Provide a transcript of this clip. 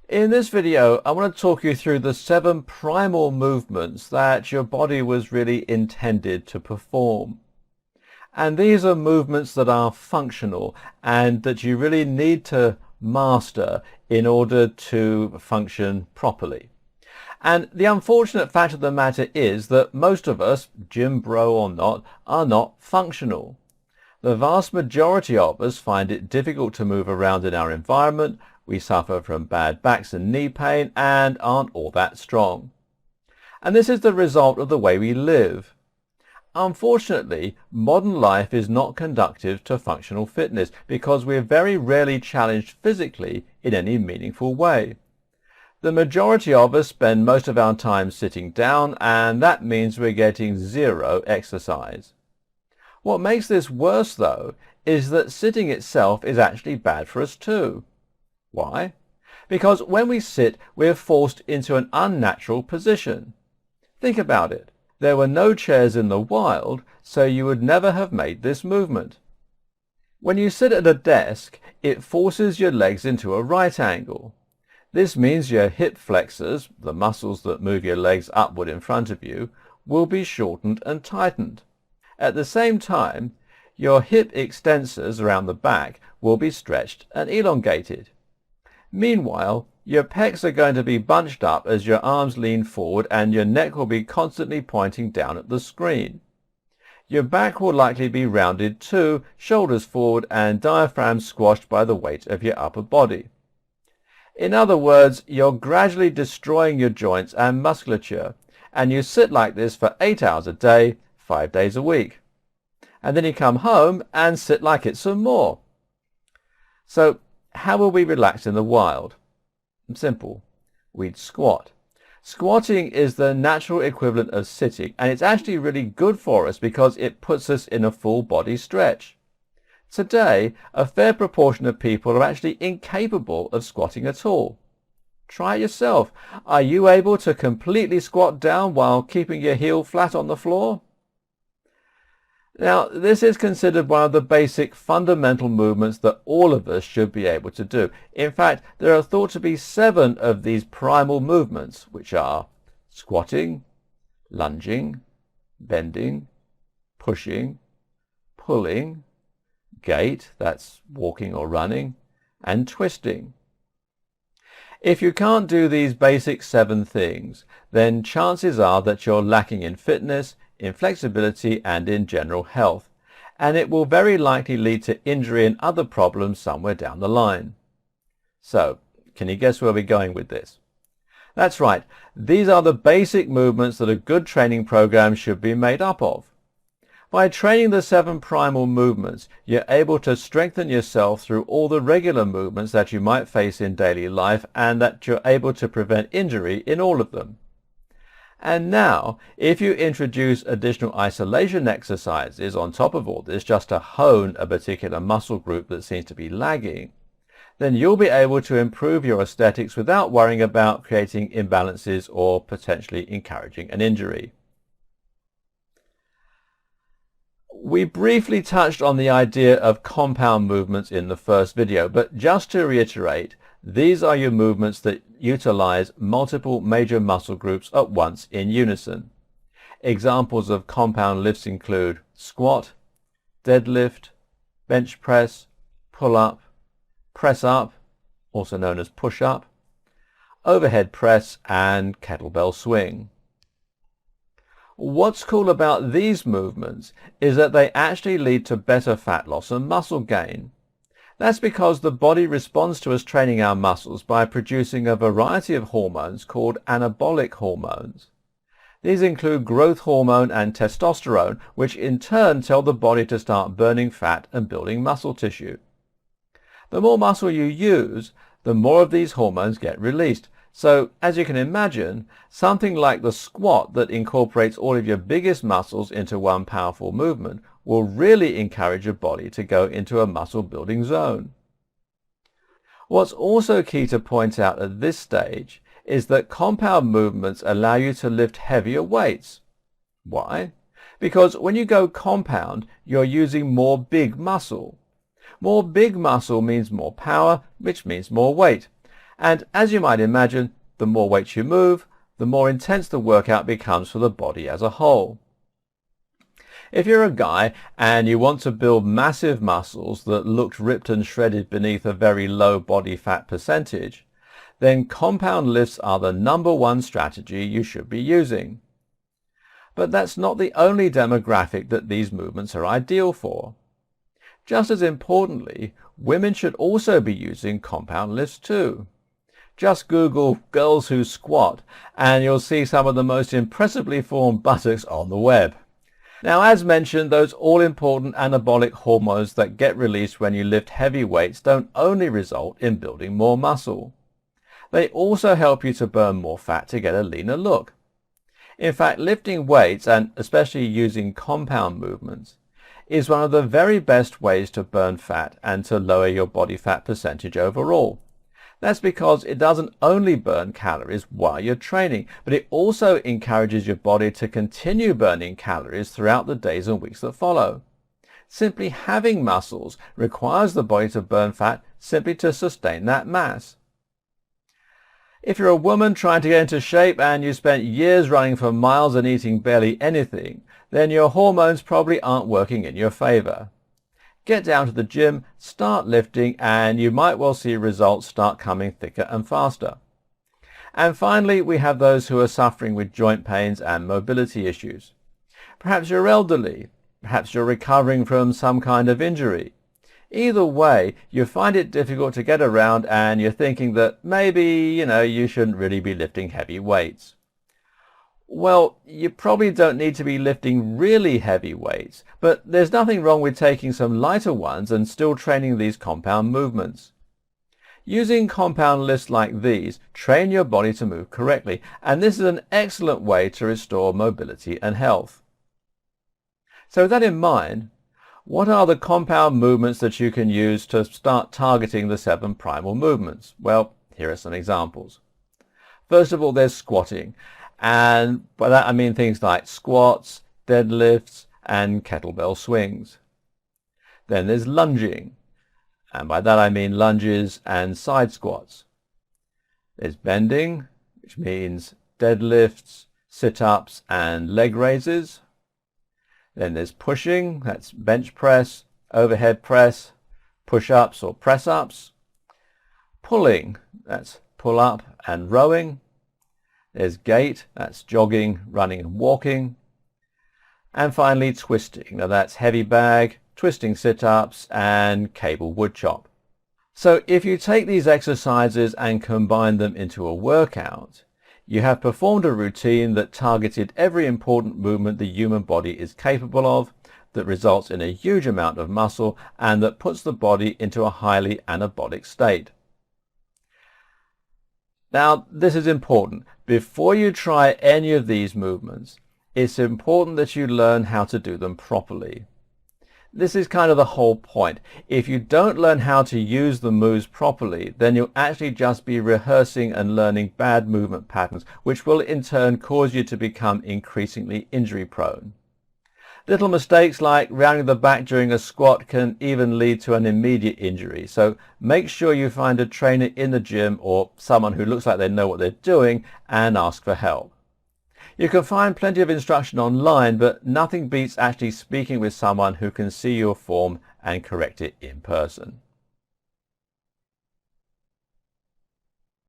In this video, I want to talk you through the 7 primal movements that your body was really intended to perform. And these are movements that are functional and that you really need to master in order to function properly. And the unfortunate fact of the matter is that most of us, gym bro or not, are not functional. The vast majority of us find it difficult to move around in our environment. We suffer from bad backs and knee pain and aren't all that strong. And this is the result of the way we live. Unfortunately, modern life is not conducive to functional fitness because we're very rarely challenged physically in any meaningful way. The majority of us spend most of our time sitting down, and that means we're getting zero exercise. What makes this worse, though, is that sitting itself is actually bad for us too. Why? Because when we sit, we're forced into an unnatural position. Think about it. There were no chairs in the wild, so you would never have made this movement. When you sit at a desk, it forces your legs into a right angle. This means your hip flexors, the muscles that move your legs upward in front of you, will be shortened and tightened. At the same time, your hip extensors around the back will be stretched and elongated. Meanwhile, your pecs are going to be bunched up as your arms lean forward and your neck will be constantly pointing down at the screen. Your back will likely be rounded too, shoulders forward and diaphragm squashed by the weight of your upper body. In other words, you're gradually destroying your joints and musculature, and you sit like this for 8 hours a day, 5 days a week. And then you come home and sit like it some more. So, how will we relax in the wild? Simple. We'd squat. Squatting is the natural equivalent of sitting, and it's actually really good for us because it puts us in a full body stretch. Today, a fair proportion of people are actually incapable of squatting at all. Try it yourself. Are you able to completely squat down while keeping your heel flat on the floor? Now, this is considered one of the basic fundamental movements that all of us should be able to do. In fact, there are thought to be 7 of these primal movements, which are squatting, lunging, bending, pushing, pulling, gait, that's walking or running, and twisting. If you can't do these basic 7 things, then chances are that you're lacking in fitness, in flexibility and in general health, and it will very likely lead to injury and other problems somewhere down the line. So, can you guess where we're going with this? That's right, these are the basic movements that a good training program should be made up of. By training the 7 primal movements, you're able to strengthen yourself through all the regular movements that you might face in daily life, and that you're able to prevent injury in all of them. And now, if you introduce additional isolation exercises on top of all this, just to hone a particular muscle group that seems to be lagging, then you'll be able to improve your aesthetics without worrying about creating imbalances or potentially encouraging an injury. We briefly touched on the idea of compound movements in the first video, but just to reiterate, these are your movements that utilize multiple major muscle groups at once in unison. Examples of compound lifts include squat, deadlift, bench press, pull-up, press up, also known as push-up, overhead press, and kettlebell swing. What's cool about these movements is that they actually lead to better fat loss and muscle gain. That's because the body responds to us training our muscles by producing a variety of hormones called anabolic hormones. These include growth hormone and testosterone, which in turn tell the body to start burning fat and building muscle tissue. The more muscle you use, the more of these hormones get released. So, as you can imagine, something like the squat that incorporates all of your biggest muscles into one powerful movement will really encourage your body to go into a muscle building zone. What's also key to point out at this stage is that compound movements allow you to lift heavier weights. Why? Because when you go compound, you're using more big muscle. More big muscle means more power, which means more weight. And as you might imagine, the more weight you move, the more intense the workout becomes for the body as a whole. If you're a guy and you want to build massive muscles that looked ripped and shredded beneath a very low body fat percentage, then compound lifts are the #1 strategy you should be using. But that's not the only demographic that these movements are ideal for. Just as importantly, women should also be using compound lifts too. Just Google girls who squat and you'll see some of the most impressively formed buttocks on the web. Now, as mentioned, those all-important anabolic hormones that get released when you lift heavy weights don't only result in building more muscle. They also help you to burn more fat to get a leaner look. In fact, lifting weights, and especially using compound movements, is one of the very best ways to burn fat and to lower your body fat percentage overall. That's because it doesn't only burn calories while you're training, but it also encourages your body to continue burning calories throughout the days and weeks that follow. Simply having muscles requires the body to burn fat simply to sustain that mass. If you're a woman trying to get into shape and you spent years running for miles and eating barely anything, then your hormones probably aren't working in your favor. Get down to the gym, start lifting, and you might well see results start coming thicker and faster. And finally, we have those who are suffering with joint pains and mobility issues. Perhaps you're elderly, perhaps you're recovering from some kind of injury. Either way, you find it difficult to get around and you're thinking that maybe, you shouldn't really be lifting heavy weights. Well, you probably don't need to be lifting really heavy weights, but there's nothing wrong with taking some lighter ones and still training these compound movements. Using compound lifts like these train your body to move correctly, and this is an excellent way to restore mobility and health. So with that in mind, what are the compound movements that you can use to start targeting the 7 primal movements? Well, here are some examples. First of all, there's squatting. And by that I mean things like squats, deadlifts, and kettlebell swings. Then there's lunging, and by that I mean lunges and side squats. There's bending, which means deadlifts, sit-ups, and leg raises. Then there's pushing, that's bench press, overhead press, push-ups or press-ups. Pulling, that's pull-up and rowing. There's gait, that's jogging, running and walking. And finally twisting, now that's heavy bag, twisting sit-ups and cable wood chop. So if you take these exercises and combine them into a workout, you have performed a routine that targeted every important movement the human body is capable of, that results in a huge amount of muscle and that puts the body into a highly anabolic state. Now, this is important. Before you try any of these movements, it's important that you learn how to do them properly. This is kind of the whole point. If you don't learn how to use the moves properly, then you'll actually just be rehearsing and learning bad movement patterns, which will in turn cause you to become increasingly injury prone. Little mistakes like rounding the back during a squat can even lead to an immediate injury, so make sure you find a trainer in the gym or someone who looks like they know what they're doing and ask for help. You can find plenty of instruction online, but nothing beats actually speaking with someone who can see your form and correct it in person.